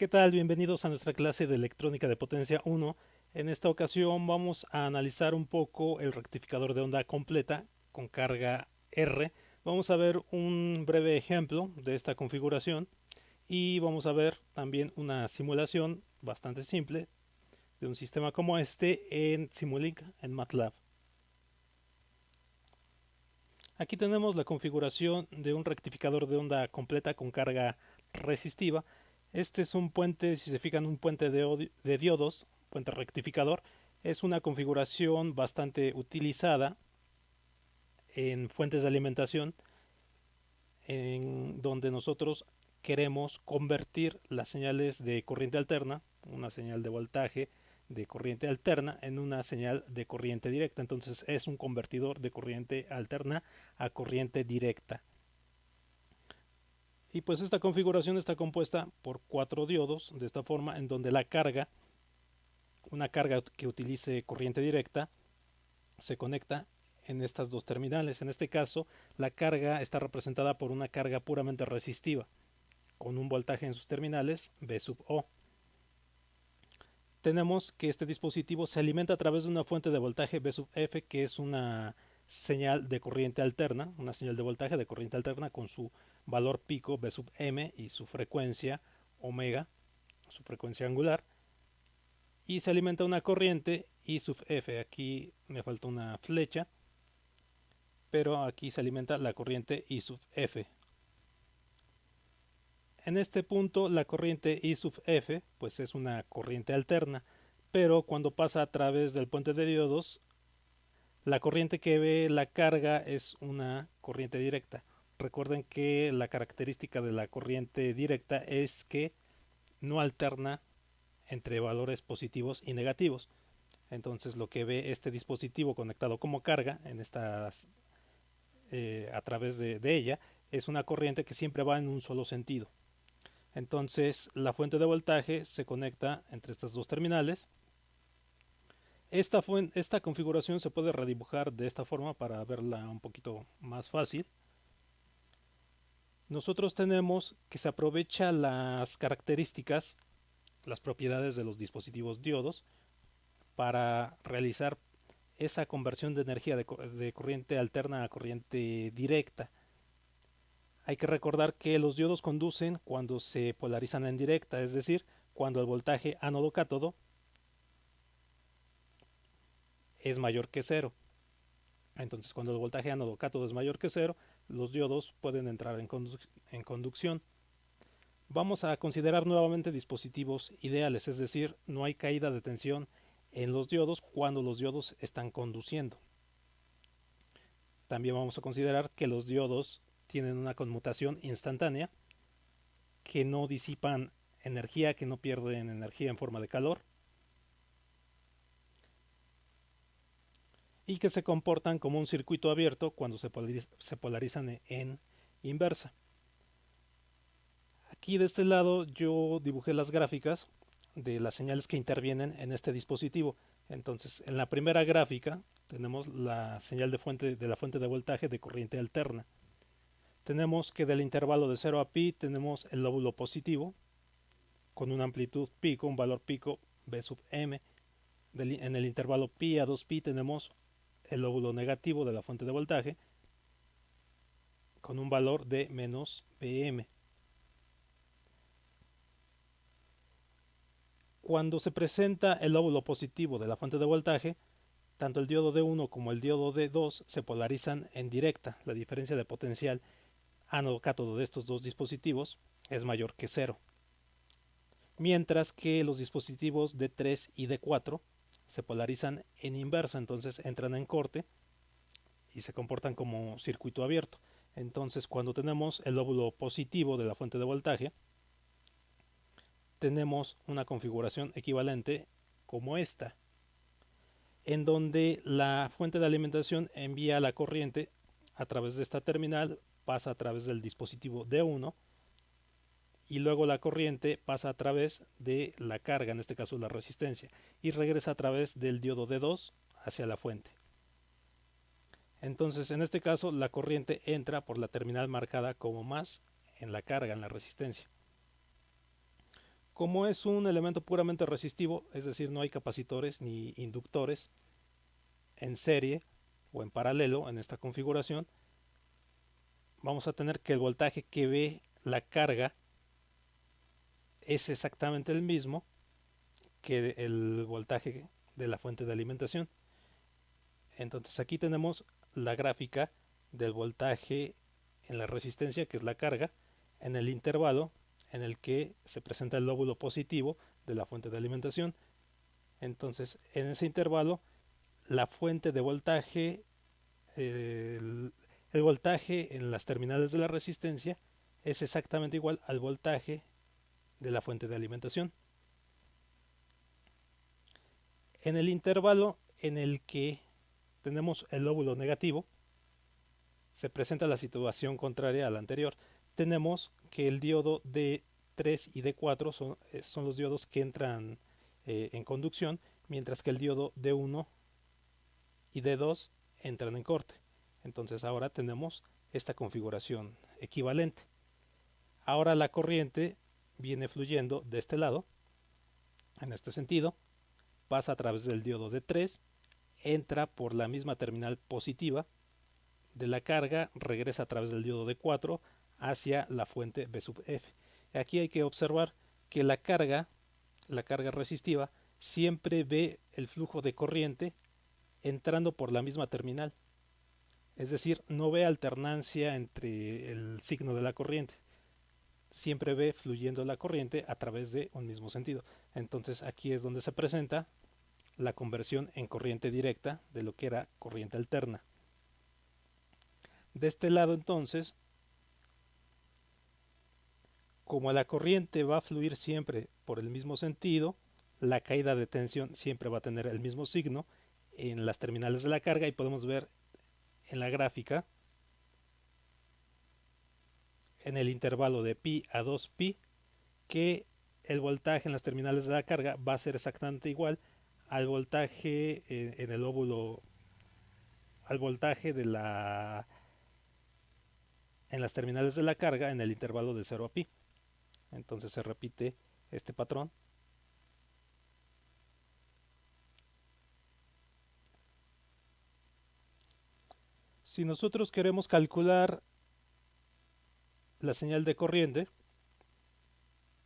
¿Qué tal? Bienvenidos a nuestra clase de electrónica de potencia 1. En esta ocasión vamos a analizar un poco el rectificador de onda completa con carga R. Vamos a ver un breve ejemplo de esta configuración y vamos a ver también una simulación bastante simple de un sistema como este en Simulink en MATLAB. Aquí tenemos la configuración de un rectificador de onda completa con carga resistiva. Este es un puente, si se fijan, un puente de diodos, puente rectificador. Es una configuración bastante utilizada en fuentes de alimentación, en donde nosotros queremos convertir las señales de corriente alterna, una señal de voltaje de corriente alterna, en una señal de corriente directa. Entonces es un convertidor de corriente alterna a corriente directa. Y pues esta configuración está compuesta por 4 diodos de esta forma, en donde la carga, una carga que utilice corriente directa, se conecta en estas dos terminales. En este caso, la carga está representada por una carga puramente resistiva, con un voltaje en sus terminales V sub O. Tenemos que este dispositivo se alimenta a través de una fuente de voltaje V sub F, que es una señal de corriente alterna, una señal de voltaje de corriente alterna con su valor pico V sub M y su frecuencia omega, su frecuencia angular, y se alimenta una corriente I sub F. Aquí me falta una flecha, pero aquí se alimenta la corriente I sub F. En este punto la corriente I sub F pues es una corriente alterna, pero cuando pasa a través del puente de diodos, la corriente que ve la carga es una corriente directa. Recuerden que la característica de la corriente directa es que no alterna entre valores positivos y negativos. Entonces lo que ve este dispositivo conectado como carga en estas, a través de ella es una corriente que siempre va en un solo sentido. Entonces la fuente de voltaje se conecta entre estas dos terminales. Esta configuración se puede redibujar de esta forma para verla un poquito más fácil. Nosotros tenemos que se aprovecha las características, las propiedades de los dispositivos diodos para realizar esa conversión de energía de corriente alterna a corriente directa. Hay que recordar que los diodos conducen cuando se polarizan en directa, es decir, cuando el voltaje ánodo-cátodo es mayor que cero. Entonces, cuando el voltaje ánodo-cátodo es mayor que cero, los diodos pueden entrar en conducción. Vamos a considerar nuevamente dispositivos ideales, es decir, no hay caída de tensión en los diodos cuando los diodos están conduciendo. También vamos a considerar que los diodos tienen una conmutación instantánea, que no disipan energía, que no pierden energía en forma de calor, y que se comportan como un circuito abierto cuando se polarizan en inversa. Aquí de este lado yo dibujé las gráficas de las señales que intervienen en este dispositivo. Entonces, en la primera gráfica tenemos la señal de la fuente de voltaje de corriente alterna. Tenemos que del intervalo de 0 a pi tenemos el lóbulo positivo con una amplitud pico, un valor pico V sub m. En el intervalo pi a 2 pi tenemos el lóbulo negativo de la fuente de voltaje con un valor de menos Vm. Cuando se presenta el lóbulo positivo de la fuente de voltaje, tanto el diodo D1 como el diodo D2 se polarizan en directa. La diferencia de potencial ánodo-cátodo de estos dos dispositivos es mayor que cero. Mientras que los dispositivos D3 y D4 se polarizan en inversa, entonces entran en corte y se comportan como circuito abierto. Entonces, cuando tenemos el lóbulo positivo de la fuente de voltaje, tenemos una configuración equivalente como esta, en donde la fuente de alimentación envía la corriente a través de esta terminal, pasa a través del dispositivo D1 y luego la corriente pasa a través de la carga, en este caso la resistencia, y regresa a través del diodo D2 hacia la fuente. Entonces, en este caso, la corriente entra por la terminal marcada como más en la carga, en la resistencia. Como es un elemento puramente resistivo, es decir, no hay capacitores ni inductores en serie o en paralelo en esta configuración, vamos a tener que el voltaje que ve la carga es exactamente el mismo que el voltaje de la fuente de alimentación. Entonces aquí tenemos la gráfica del voltaje en la resistencia, que es la carga, en el intervalo en el que se presenta el lóbulo positivo de la fuente de alimentación. Entonces, en ese intervalo, la fuente de voltaje, el voltaje en las terminales de la resistencia es exactamente igual al voltaje de la fuente de alimentación. En el intervalo en el que tenemos el lóbulo negativo, se presenta la situación contraria a la anterior. Tenemos que el diodo D3 y D4 son los diodos que entran en conducción, mientras que el diodo D1 y D2 entran en corte. Entonces ahora tenemos esta configuración equivalente. Ahora la corriente viene fluyendo de este lado, en este sentido, pasa a través del diodo D3, entra por la misma terminal positiva de la carga, regresa a través del diodo D4 hacia la fuente B sub F. Aquí hay que observar que la carga resistiva, siempre ve el flujo de corriente entrando por la misma terminal. Es decir, no ve alternancia entre el signo de la corriente. Siempre ve fluyendo la corriente a través de un mismo sentido. Entonces aquí es donde se presenta la conversión en corriente directa de lo que era corriente alterna. De este lado entonces, como la corriente va a fluir siempre por el mismo sentido, la caída de tensión siempre va a tener el mismo signo en las terminales de la carga, y podemos ver en la gráfica en el intervalo de pi a 2pi que el voltaje en las terminales de la carga va a ser exactamente igual al voltaje en el óvulo, al voltaje de en las terminales de la carga en el intervalo de 0 a pi. Entonces se repite este patrón. Si nosotros queremos calcular la señal de corriente,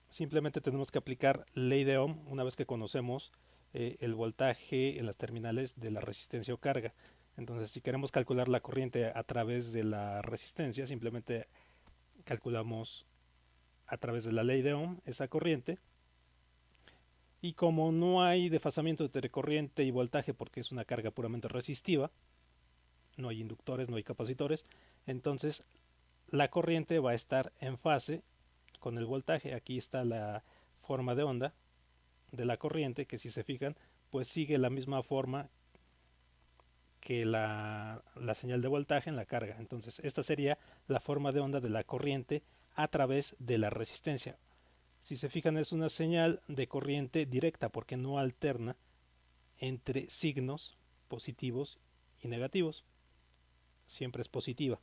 simplemente tenemos que aplicar ley de Ohm una vez que conocemos el voltaje en las terminales de la resistencia o carga. Entonces, si queremos calcular la corriente a través de la resistencia, simplemente calculamos a través de la ley de Ohm esa corriente. Y como no hay desfasamiento entre corriente y voltaje porque es una carga puramente resistiva, no hay inductores, no hay capacitores, entonces la corriente va a estar en fase con el voltaje. Aquí está la forma de onda de la corriente, que si se fijan, pues sigue la misma forma que la señal de voltaje en la carga. Entonces esta sería la forma de onda de la corriente a través de la resistencia. Si se fijan, es una señal de corriente directa porque no alterna entre signos positivos y negativos, siempre es positiva.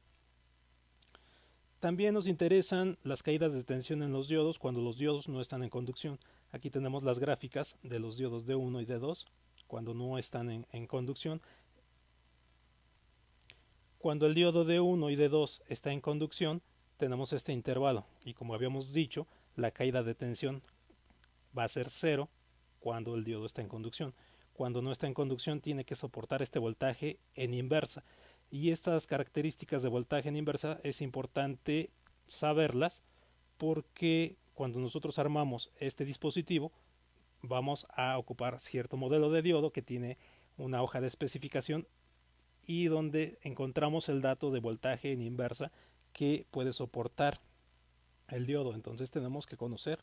También nos interesan las caídas de tensión en los diodos cuando los diodos no están en conducción. Aquí tenemos las gráficas de los diodos D1 y D2 cuando no están en conducción. Cuando el diodo D1 y D2 está en conducción, tenemos este intervalo, y como habíamos dicho, la caída de tensión va a ser cero cuando el diodo está en conducción. Cuando no está en conducción tiene que soportar este voltaje en inversa, y estas características de voltaje en inversa es importante saberlas porque cuando nosotros armamos este dispositivo vamos a ocupar cierto modelo de diodo que tiene una hoja de especificación y donde encontramos el dato de voltaje en inversa que puede soportar el diodo. Entonces tenemos que conocer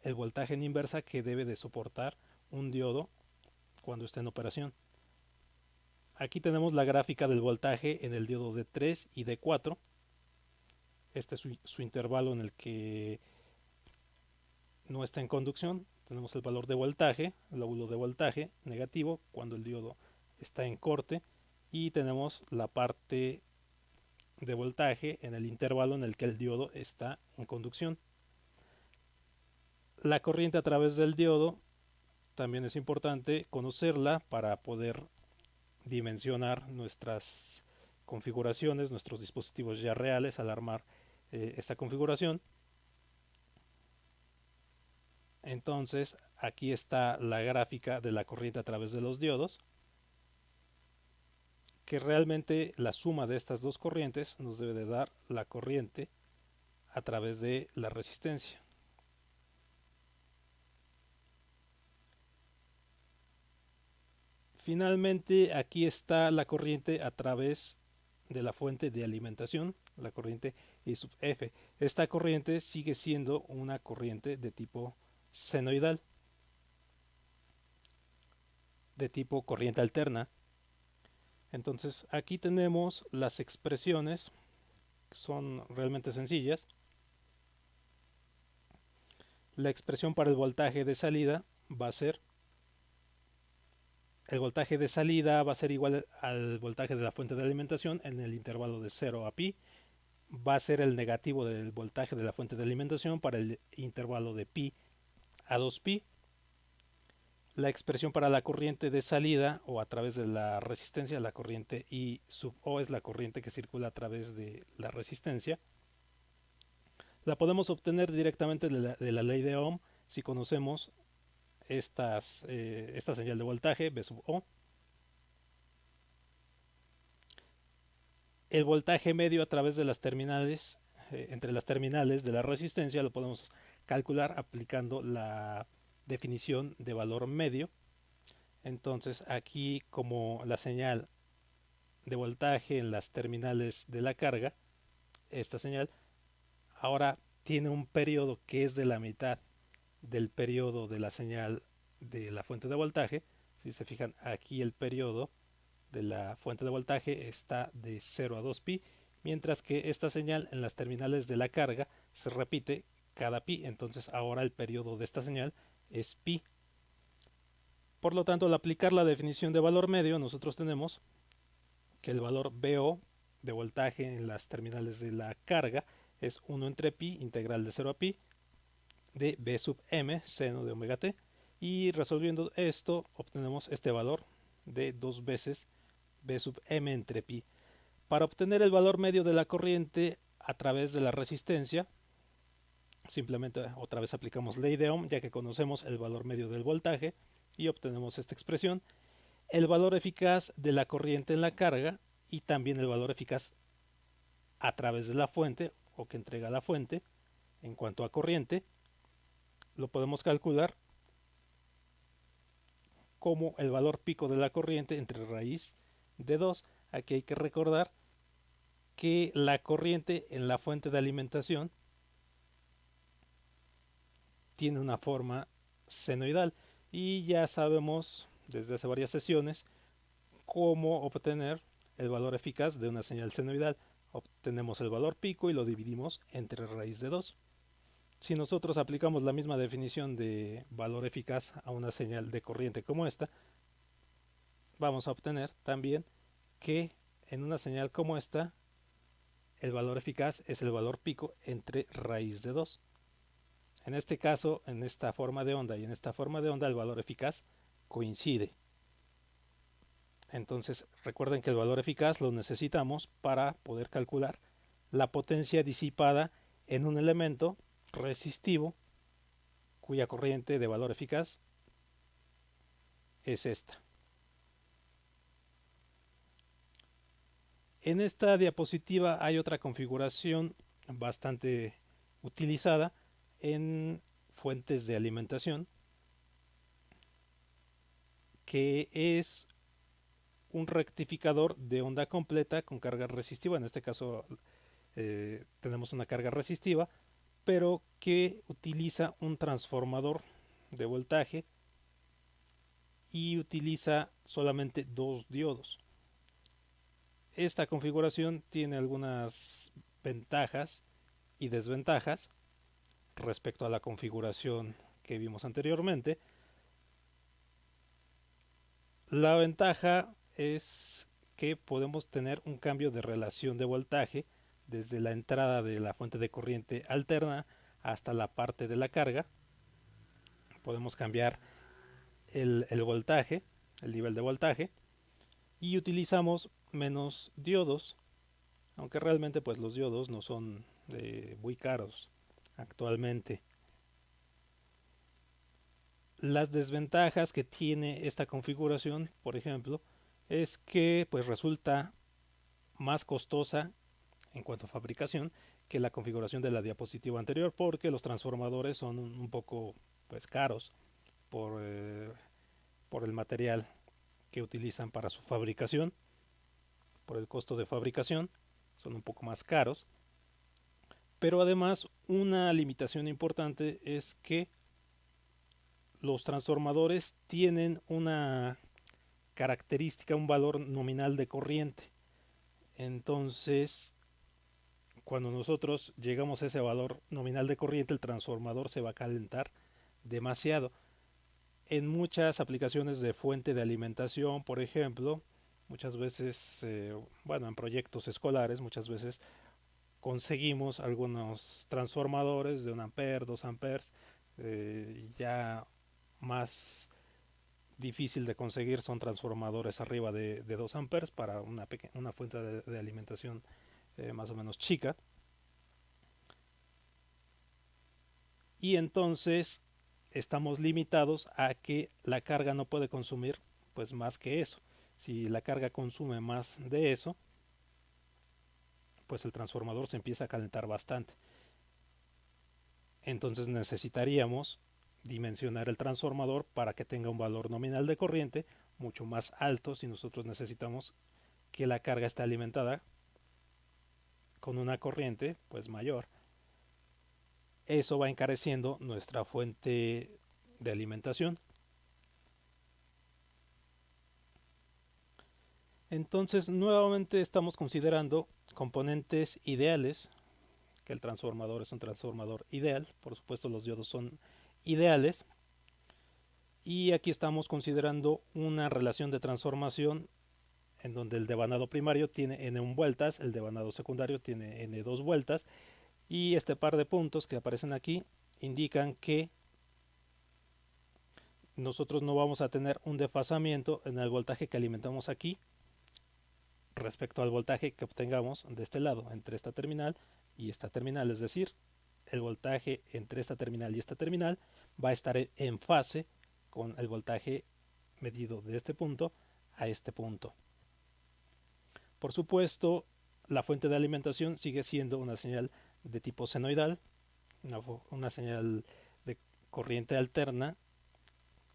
el voltaje en inversa que debe de soportar un diodo cuando está en operación. Aquí tenemos la gráfica del voltaje en el diodo de 3 y de 4. Este es su intervalo en el que no está en conducción. Tenemos el valor de voltaje, el lóbulo de voltaje negativo cuando el diodo está en corte, y tenemos la parte de voltaje en el intervalo en el que el diodo está en conducción. La corriente a través del diodo también es importante conocerla para poder dimensionar nuestras configuraciones, nuestros dispositivos ya reales al armar esta configuración. Entonces aquí está la gráfica de la corriente a través de los diodos, que realmente la suma de estas dos corrientes nos debe de dar la corriente a través de la resistencia. Finalmente aquí está la corriente a través de la fuente de alimentación, la corriente I sub F. Esta corriente sigue siendo una corriente de tipo senoidal, de tipo corriente alterna. Entonces aquí tenemos las expresiones, que son realmente sencillas. La expresión para el voltaje de salida va a ser, el voltaje de salida va a ser igual al voltaje de la fuente de alimentación en el intervalo de 0 a pi. Va a ser el negativo del voltaje de la fuente de alimentación para el intervalo de pi a 2pi. La expresión para la corriente de salida o a través de la resistencia, la corriente I sub O es la corriente que circula a través de la resistencia. La podemos obtener directamente de la ley de Ohm si conocemos esta señal de voltaje V sub O. El voltaje medio a través de las terminales, entre las terminales de la resistencia, lo podemos calcular aplicando la definición de valor medio. Entonces aquí, como la señal de voltaje en las terminales de la carga, esta señal ahora tiene un periodo que es de la mitad del periodo de la señal de la fuente de voltaje. Si se fijan, aquí el periodo de la fuente de voltaje está de 0 a 2pi, mientras que esta señal en las terminales de la carga se repite cada pi. Entonces ahora el periodo de esta señal es pi. Por lo tanto, al aplicar la definición de valor medio, nosotros tenemos que el valor VO de voltaje en las terminales de la carga es 1 entre pi integral de 0 a pi de V sub m seno de omega t, y resolviendo esto obtenemos este valor de 2 veces V sub m entre pi. Para obtener el valor medio de la corriente a través de la resistencia, simplemente otra vez aplicamos ley de Ohm, ya que conocemos el valor medio del voltaje, y obtenemos esta expresión. El valor eficaz de la corriente en la carga y también el valor eficaz a través de la fuente o que entrega la fuente en cuanto a corriente lo podemos calcular como el valor pico de la corriente entre raíz de 2. Aquí hay que recordar que la corriente en la fuente de alimentación tiene una forma senoidal y ya sabemos desde hace varias sesiones cómo obtener el valor eficaz de una señal senoidal. Obtenemos el valor pico y lo dividimos entre raíz de 2. Si nosotros aplicamos la misma definición de valor eficaz a una señal de corriente como esta, vamos a obtener también que en una señal como esta el valor eficaz es el valor pico entre raíz de 2. En este caso, en esta forma de onda y en esta forma de onda, el valor eficaz coincide. Entonces recuerden que el valor eficaz lo necesitamos para poder calcular la potencia disipada en un elemento resistivo cuya corriente de valor eficaz es esta. En esta diapositiva hay otra configuración bastante utilizada en fuentes de alimentación, que es un rectificador de onda completa con carga resistiva. En este caso tenemos una carga resistiva, pero que utiliza un transformador de voltaje y utiliza solamente 2 diodos. Esta configuración tiene algunas ventajas y desventajas respecto a la configuración que vimos anteriormente. La ventaja es que podemos tener un cambio de relación de voltaje desde la entrada de la fuente de corriente alterna hasta la parte de la carga. podemos cambiar el voltaje, el nivel de voltaje, y utilizamos menos diodos, aunque realmente pues los diodos no son muy caros actualmente. Las desventajas que tiene esta configuración, por ejemplo, es que pues resulta más costosa en cuanto a fabricación que la configuración de la diapositiva anterior, porque los transformadores son un poco pues caros por, por el material que utilizan para su fabricación, por el costo de fabricación, son un poco más caros. Pero además una limitación importante es que los transformadores tienen una característica, un valor nominal de corriente. Entonces, cuando nosotros llegamos a ese valor nominal de corriente, el transformador se va a calentar demasiado. En muchas aplicaciones de fuente de alimentación, por ejemplo, muchas veces, bueno, en proyectos escolares, muchas veces conseguimos algunos transformadores de 1 ampere, 2 amperes, ya más difícil de conseguir son transformadores arriba de 2 amperes para una fuente de alimentación más o menos chica. Y entonces estamos limitados a que la carga no puede consumir pues más que eso. Si la carga consume más de eso, pues el transformador se empieza a calentar bastante. Entonces necesitaríamos dimensionar el transformador para que tenga un valor nominal de corriente mucho más alto si nosotros necesitamos que la carga esté alimentada con una corriente pues mayor. Eso va encareciendo nuestra fuente de alimentación. Entonces nuevamente estamos considerando componentes ideales, que el transformador es un transformador ideal, por supuesto los diodos son ideales, y aquí estamos considerando una relación de transformación en donde el devanado primario tiene n1 vueltas, el devanado secundario tiene n2 vueltas, y este par de puntos que aparecen aquí indican que nosotros no vamos a tener un desfasamiento en el voltaje que alimentamos aquí respecto al voltaje que obtengamos de este lado, entre esta terminal y esta terminal, es decir, el voltaje entre esta terminal y esta terminal va a estar en fase con el voltaje medido de este punto a este punto. Por supuesto, la fuente de alimentación sigue siendo una señal de tipo senoidal, una señal de corriente alterna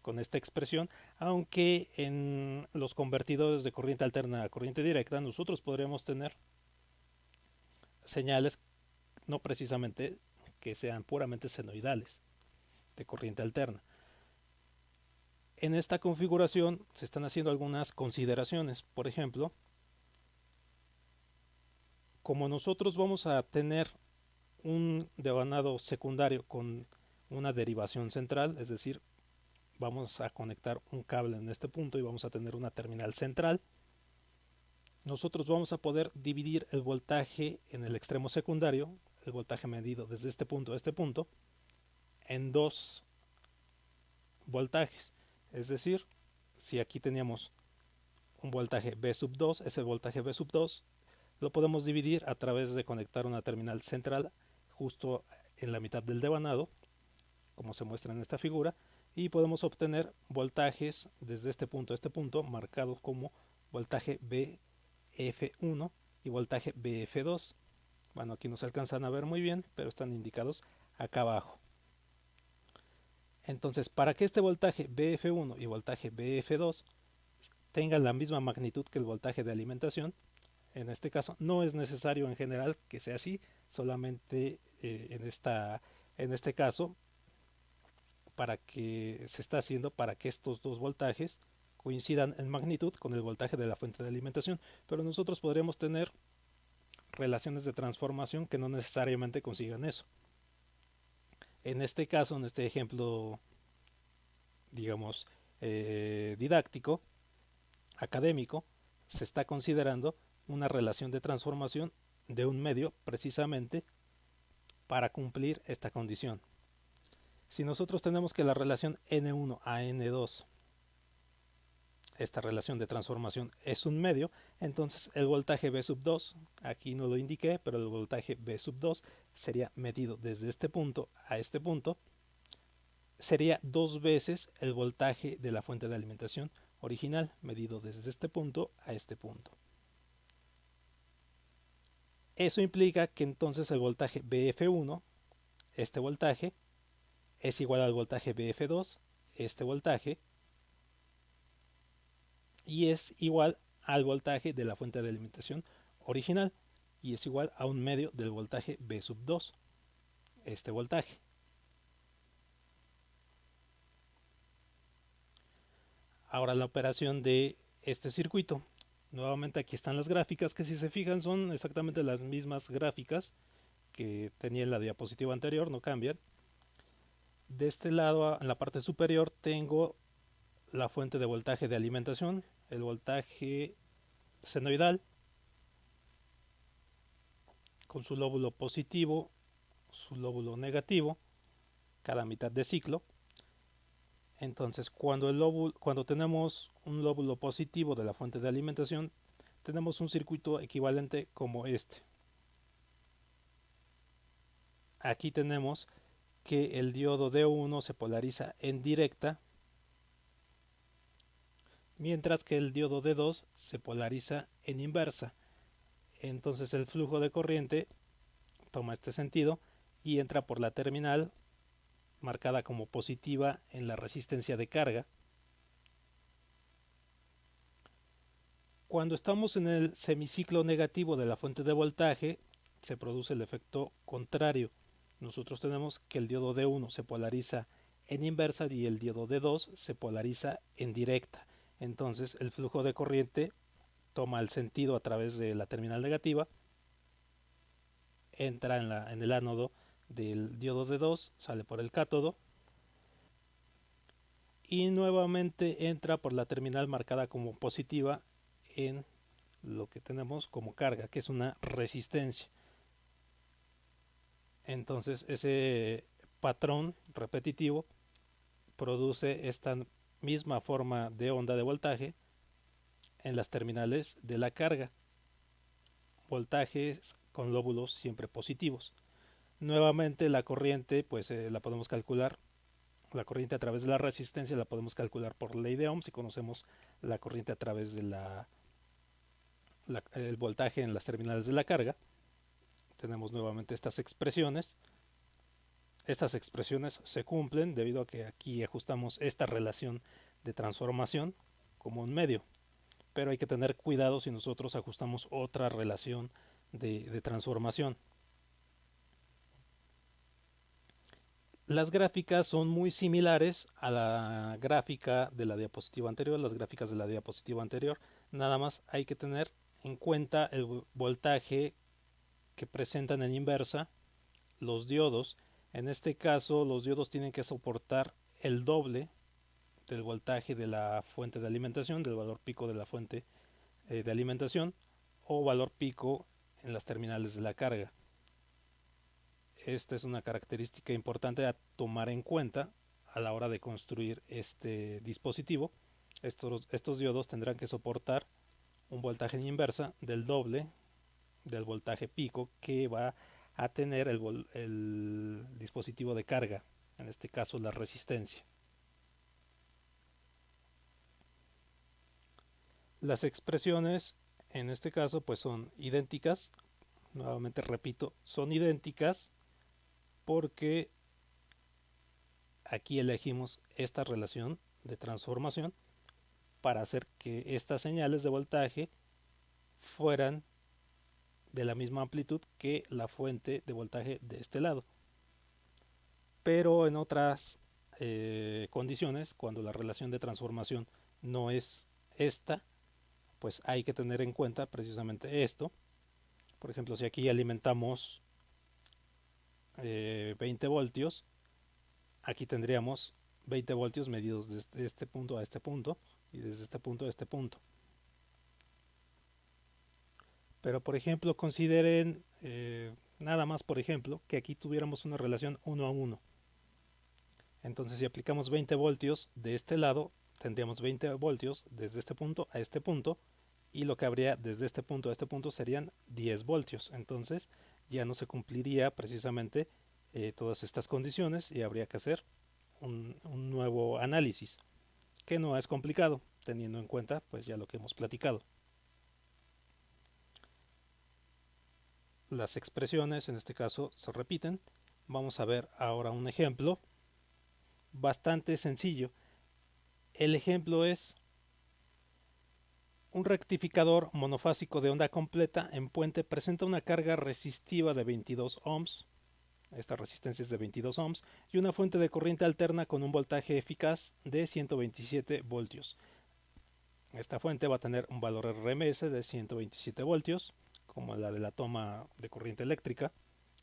con esta expresión, aunque en los convertidores de corriente alterna a corriente directa nosotros podríamos tener señales no precisamente que sean puramente senoidales de corriente alterna. En esta configuración se están haciendo algunas consideraciones. Por ejemplo, como nosotros vamos a tener un devanado secundario con una derivación central, es decir, vamos a conectar un cable en este punto y vamos a tener una terminal central, nosotros vamos a poder dividir el voltaje en el extremo secundario, el voltaje medido desde este punto a este punto, en dos voltajes. Es decir, si aquí teníamos un voltaje V sub 2, ese voltaje V sub 2 lo podemos dividir a través de conectar una terminal central justo en la mitad del devanado, como se muestra en esta figura, y podemos obtener voltajes desde este punto a este punto marcados como voltaje BF1 y voltaje BF2. Bueno, aquí no se alcanzan a ver muy bien, pero están indicados acá abajo. Entonces, para que este voltaje BF1 y voltaje BF2 tengan la misma magnitud que el voltaje de alimentación, en este caso no es necesario en general que sea así, solamente en este caso para que se está haciendo para que estos dos voltajes coincidan en magnitud con el voltaje de la fuente de alimentación, pero nosotros podríamos tener relaciones de transformación que no necesariamente consigan eso. En este caso, en este ejemplo, digamos, didáctico, académico, se está considerando una relación de transformación de un medio precisamente para cumplir esta condición. Si nosotros tenemos que la relación N1 a N2, esta relación de transformación es un medio, entonces el voltaje V sub 2, aquí no lo indiqué, pero el voltaje V sub 2 sería medido desde este punto a este punto, sería 2 veces el voltaje de la fuente de alimentación original, medido desde este punto a este punto. Eso implica que entonces el voltaje BF1, este voltaje, es igual al voltaje BF2, este voltaje, y es igual al voltaje de la fuente de alimentación original, y es igual a un medio del voltaje V sub 2, este voltaje. Ahora la operación de este circuito. Nuevamente aquí están las gráficas, que si se fijan son exactamente las mismas gráficas que tenía en la diapositiva anterior, no cambian. De este lado, en la parte superior, tengo la fuente de voltaje de alimentación, el voltaje senoidal, con su lóbulo positivo, su lóbulo negativo, cada mitad de ciclo. Entonces, cuando tenemos un lóbulo positivo de la fuente de alimentación, tenemos un circuito equivalente como este. Aquí tenemos que el diodo D1 se polariza en directa, mientras que el diodo D2 se polariza en inversa. Entonces el flujo de corriente toma este sentido y entra por la terminal marcada como positiva en la resistencia de carga. Cuando estamos en el semiciclo negativo de la fuente de voltaje, se produce el efecto contrario. Nosotros tenemos que el diodo D1 se polariza en inversa y el diodo D2 se polariza en directa. Entonces el flujo de corriente toma el sentido a través de la terminal negativa, entra en el ánodo del diodo D2, sale por el cátodo y nuevamente entra por la terminal marcada como positiva en lo que tenemos como carga, que es una resistencia. Entonces ese patrón repetitivo produce esta misma forma de onda de voltaje en las terminales de la carga, voltajes con lóbulos siempre positivos. Nuevamente la corriente pues la podemos calcular, la corriente a través de la resistencia la podemos calcular por ley de Ohm si conocemos la corriente a través de el voltaje en las terminales de la carga. Tenemos nuevamente estas expresiones. Estas expresiones se cumplen debido a que aquí ajustamos esta relación de transformación como un medio, pero hay que tener cuidado si nosotros ajustamos otra relación de transformación. Las gráficas son muy similares a la gráfica de la diapositiva anterior, las gráficas de la diapositiva anterior, nada más hay que tener en cuenta el voltaje que presentan en inversa los diodos. En este caso los diodos tienen que soportar el doble del voltaje de la fuente de alimentación, del valor pico de la fuente de alimentación o valor pico en las terminales de la carga. Esta es una característica importante a tomar en cuenta a la hora de construir este dispositivo. Estos diodos tendrán que soportar un voltaje en inversa del doble del voltaje pico que va a tener el dispositivo de carga, en este caso la resistencia. Las expresiones en este caso pues son idénticas, nuevamente repito, son idénticas porque aquí elegimos esta relación de transformación para hacer que estas señales de voltaje fueran de la misma amplitud que la fuente de voltaje de este lado. Pero en otras condiciones, cuando la relación de transformación no es esta, pues hay que tener en cuenta precisamente esto. Por ejemplo, si aquí alimentamos 20 voltios, aquí tendríamos 20 voltios medidos desde este punto a este punto y desde este punto a este punto. Pero por ejemplo, consideren nada más, por ejemplo, que aquí tuviéramos una relación 1 a 1. Entonces si aplicamos 20 voltios de este lado, tendríamos 20 voltios desde este punto a este punto, y lo que habría desde este punto a este punto serían 10 voltios. Entonces ya no se cumpliría precisamente todas estas condiciones y habría que hacer un nuevo análisis, que no es complicado, teniendo en cuenta pues ya lo que hemos platicado. Las expresiones en este caso se repiten. Vamos a ver ahora un ejemplo bastante sencillo. El ejemplo es un rectificador monofásico de onda completa en puente presenta una carga resistiva de 22 ohms. Esta resistencia es de 22 ohms y una fuente de corriente alterna con un voltaje eficaz de 127 voltios. Esta fuente va a tener un valor RMS de 127 voltios, como la de la toma de corriente eléctrica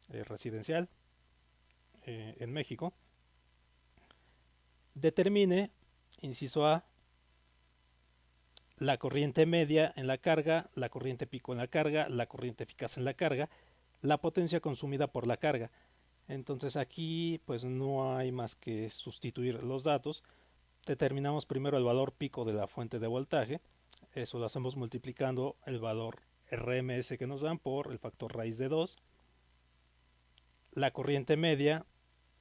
residencial en México. Determine, inciso A, la corriente media en la carga, la corriente pico en la carga, la corriente eficaz en la carga, la potencia consumida por la carga. Entonces aquí pues no hay más que sustituir los datos. Determinamos primero el valor pico de la fuente de voltaje. Eso lo hacemos multiplicando el valor RMS que nos dan por el factor raíz de 2. La corriente media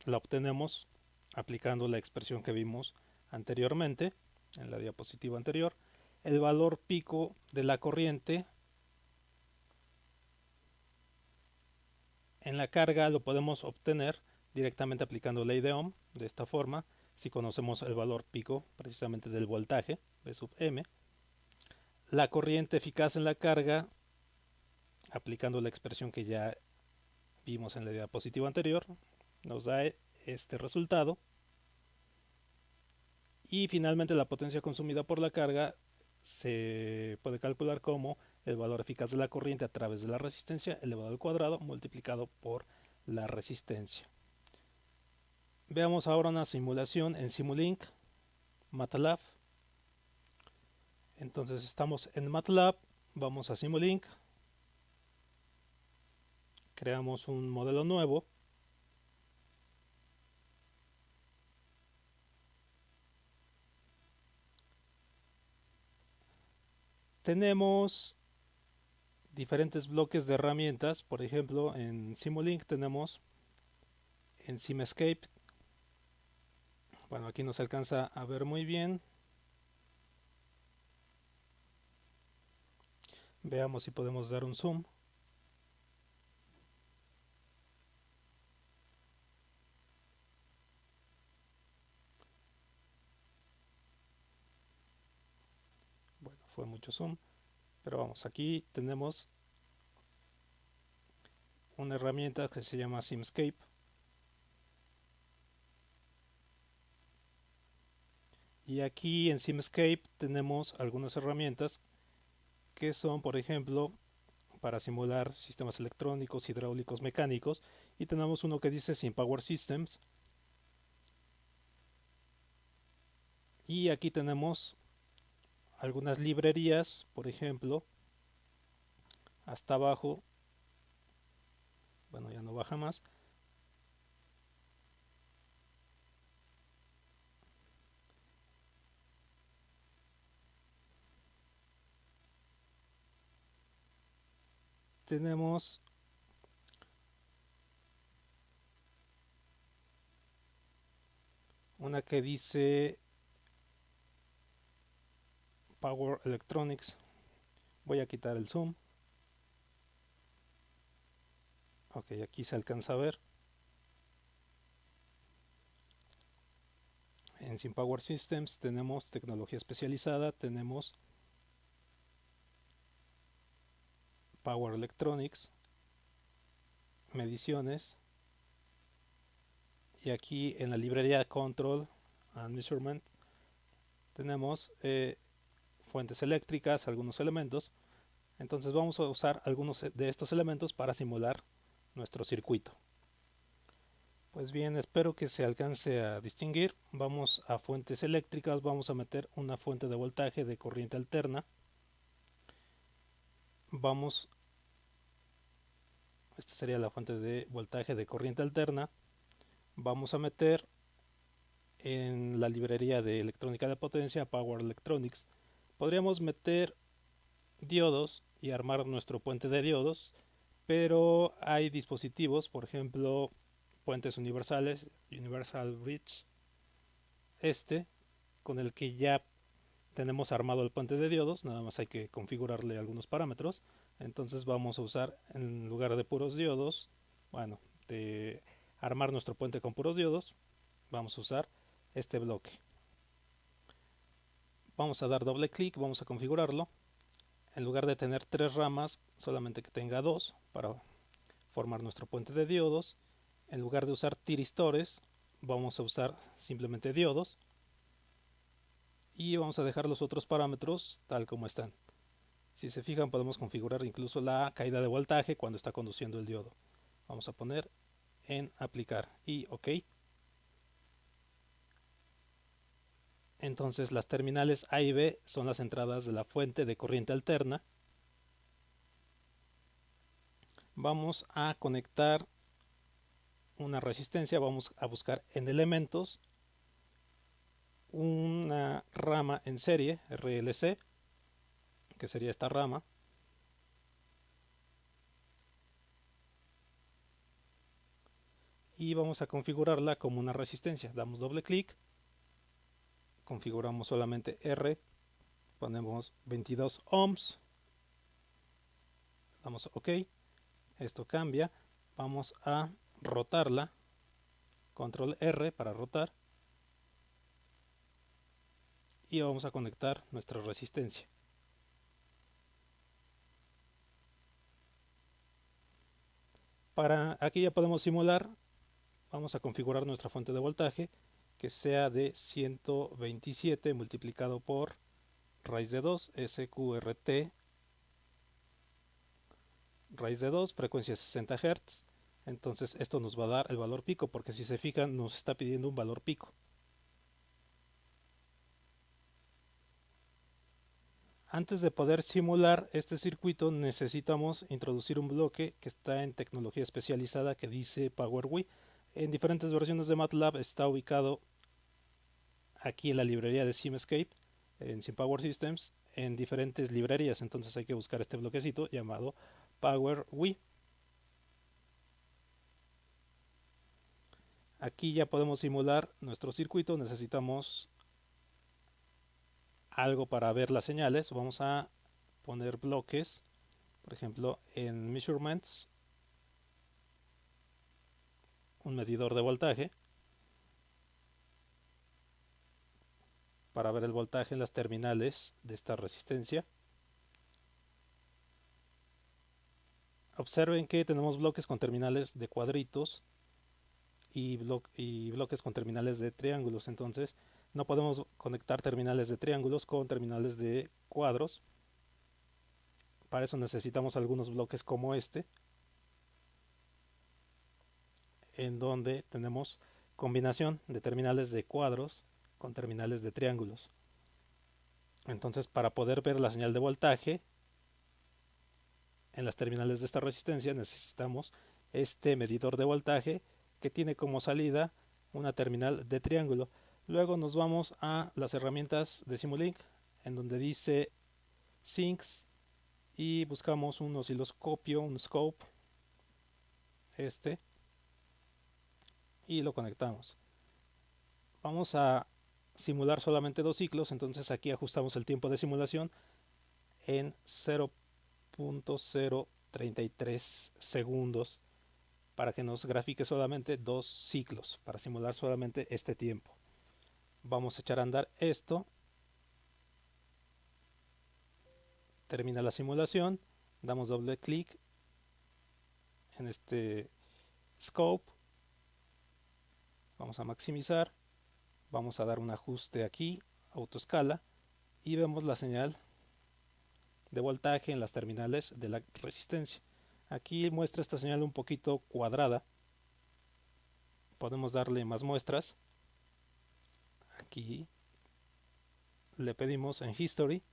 la obtenemos aplicando la expresión que vimos anteriormente en la diapositiva anterior. El valor pico de la corriente en la carga lo podemos obtener directamente aplicando ley de Ohm, de esta forma, si conocemos el valor pico precisamente del voltaje, V sub M. La corriente eficaz en la carga, aplicando la expresión que ya vimos en la diapositiva anterior, nos da este resultado. Y finalmente la potencia consumida por la carga se puede calcular como el valor eficaz de la corriente a través de la resistencia elevado al cuadrado multiplicado por la resistencia. Veamos ahora una simulación en Simulink, MATLAB. Entonces estamos en MATLAB, vamos a Simulink, creamos un modelo nuevo. Tenemos diferentes bloques de herramientas, por ejemplo en Simulink tenemos en Simescape, bueno aquí no se alcanza a ver muy bien, veamos si podemos dar un zoom. Bueno, fue mucho zoom, pero vamos, aquí tenemos una herramienta que se llama Simscape. Y aquí en Simscape tenemos algunas herramientas que son, por ejemplo, para simular sistemas electrónicos, hidráulicos, mecánicos. Y tenemos uno que dice SimPower Systems. Y aquí tenemos algunas librerías, por ejemplo, hasta abajo. Bueno, ya no baja más. Tenemos una que dice Power Electronics. Voy a quitar el zoom. Ok, aquí se alcanza a ver. En SimPower Systems tenemos tecnología especializada, tenemos Power Electronics, mediciones, y aquí en la librería Control and Measurement tenemos fuentes eléctricas, algunos elementos. Entonces vamos a usar algunos de estos elementos para simular nuestro circuito. Pues bien, espero que se alcance a distinguir. Vamos a fuentes eléctricas, vamos a meter una fuente de voltaje de corriente alterna. Esta sería la fuente de voltaje de corriente alterna. Vamos a meter en la librería de electrónica de potencia, Power Electronics, podríamos meter diodos y armar nuestro puente de diodos, pero hay dispositivos, por ejemplo, puentes universales, Universal Bridge, con el que ya tenemos armado el puente de diodos, nada más hay que configurarle algunos parámetros. Entonces vamos a usar, en lugar de puros diodos, bueno, de armar nuestro puente con puros diodos, vamos a usar este bloque. Vamos a dar doble clic, vamos a configurarlo. En lugar de tener 3 ramas, solamente que tenga 2 para formar nuestro puente de diodos. En lugar de usar tiristores, vamos a usar simplemente diodos. Y vamos a dejar los otros parámetros tal como están. Si se fijan, podemos configurar incluso la caída de voltaje cuando está conduciendo el diodo. Vamos a poner en aplicar y OK. Entonces las terminales A y B son las entradas de la fuente de corriente alterna. Vamos a conectar una resistencia, vamos a buscar en elementos una rama en serie RLC, que sería esta rama. Y vamos a configurarla como una resistencia. Damos doble clic, configuramos solamente R, ponemos 22 ohms, damos OK, esto cambia, vamos a rotarla, control R para rotar, y vamos a conectar nuestra resistencia. Para aquí ya podemos simular, vamos a configurar nuestra fuente de voltaje que sea de 127 multiplicado por raíz de 2 SQRT raíz de 2, frecuencia 60 Hz. Entonces esto nos va a dar el valor pico, porque si se fijan nos está pidiendo un valor pico. Antes de poder simular este circuito necesitamos introducir un bloque que está en tecnología especializada que dice PowerWi. En diferentes versiones de MATLAB está ubicado aquí en la librería de Simscape, en SimPower Systems, en diferentes librerías. Entonces hay que buscar este bloquecito llamado PowerWi. Aquí ya podemos simular nuestro circuito. Necesitamos algo para ver las señales. Vamos a poner bloques, por ejemplo en Measurements, un medidor de voltaje para ver el voltaje en las terminales de esta resistencia. Observen que tenemos bloques con terminales de cuadritos y bloques con terminales de triángulos. Entonces no podemos conectar terminales de triángulos con terminales de cuadros. Para eso necesitamos algunos bloques como este, en donde tenemos combinación de terminales de cuadros con terminales de triángulos. Entonces, para poder ver la señal de voltaje en las terminales de esta resistencia necesitamos este medidor de voltaje que tiene como salida una terminal de triángulo. Luego nos vamos a las herramientas de Simulink, en donde dice Sinks, y buscamos un osciloscopio, un scope, y lo conectamos. Vamos a simular solamente 2 ciclos, entonces aquí ajustamos el tiempo de simulación en 0.033 segundos para que nos grafique solamente 2 ciclos, para simular solamente este tiempo. Vamos a echar a andar esto, termina la simulación, damos doble clic en este scope, vamos a maximizar, vamos a dar un ajuste aquí, autoescala, y vemos la señal de voltaje en las terminales de la resistencia. Aquí muestra esta señal un poquito cuadrada, podemos darle más muestras. Aquí le pedimos en History,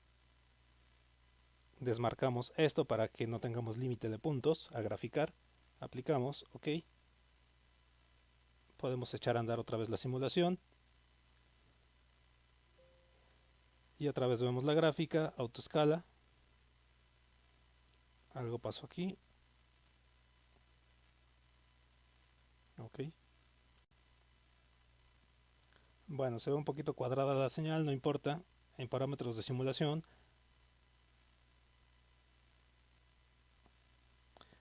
desmarcamos esto para que no tengamos límite de puntos a graficar, aplicamos OK, podemos echar a andar otra vez la simulación, Y otra vez vemos la gráfica, autoescala. Algo pasó aquí. Ok. Bueno, se ve un poquito cuadrada la señal, no importa. En parámetros de simulación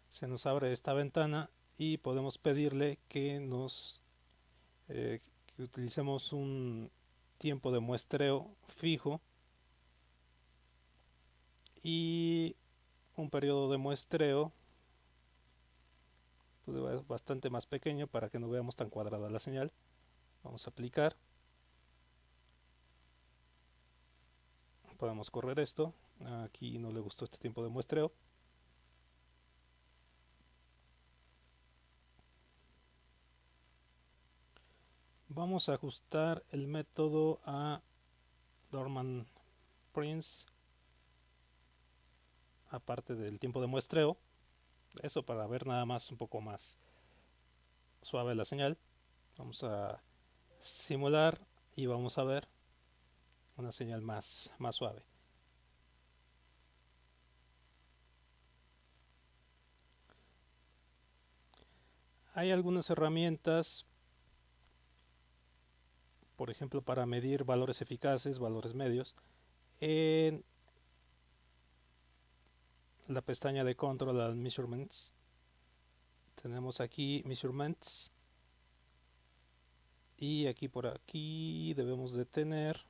se nos abre esta ventana y podemos pedirle que que utilicemos un tiempo de muestreo fijo y un periodo de muestreo pues, bastante más pequeño para que no veamos tan cuadrada la señal. Vamos a aplicar. Podemos correr esto. Aquí no le gustó este tiempo de muestreo. Vamos a ajustar el método a Dorman Prince, aparte del tiempo de muestreo. Eso para ver nada más un poco más suave la señal. Vamos a simular y vamos a ver una señal más suave. Hay algunas herramientas, por ejemplo, para medir valores eficaces, valores medios, en la pestaña de Control and Measurements. Tenemos aquí Measurements y aquí por aquí debemos de tener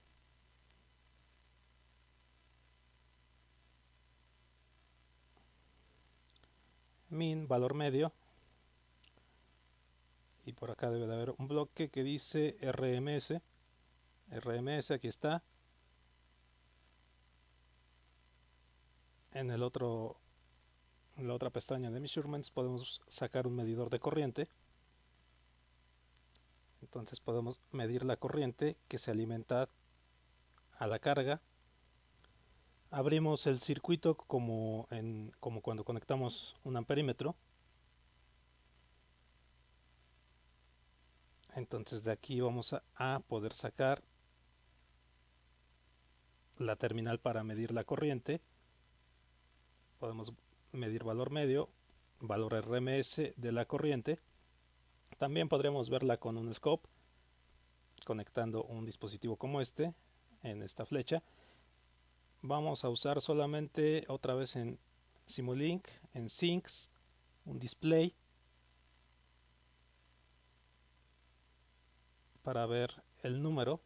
Min, valor medio, y por acá debe de haber un bloque que dice RMS. RMS, aquí está. En el otro, en la otra pestaña de Measurements podemos sacar un medidor de corriente. Entonces podemos medir la corriente que se alimenta a la carga. Abrimos el circuito como cuando conectamos un amperímetro. Entonces de aquí vamos a poder sacar la terminal para medir la corriente. Podemos medir valor medio, valor RMS de la corriente. También podremos verla con un scope, conectando un dispositivo como este en esta flecha. Vamos a usar solamente otra vez en Simulink, en Sinks, un display para ver el número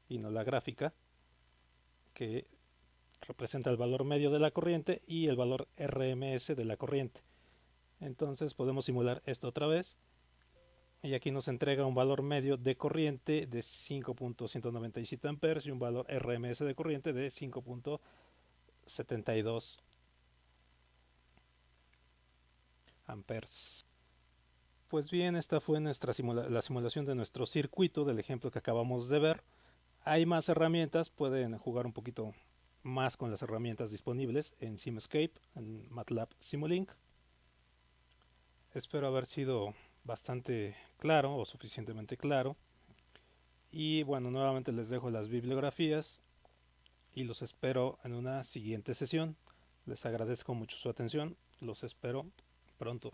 y no la gráfica que representa el valor medio de la corriente y el valor RMS de la corriente. Entonces podemos simular esto otra vez y aquí nos entrega un valor medio de corriente de 5.197 amperes y un valor RMS de corriente de 5.72 amperes. Pues bien, esta fue la simulación de nuestro circuito del ejemplo que acabamos de ver. Hay más herramientas, pueden jugar un poquito más con las herramientas disponibles en Simscape, en MATLAB Simulink. Espero haber sido bastante claro o suficientemente claro. Y bueno, nuevamente les dejo las bibliografías y los espero en una siguiente sesión. Les agradezco mucho su atención. Los espero pronto.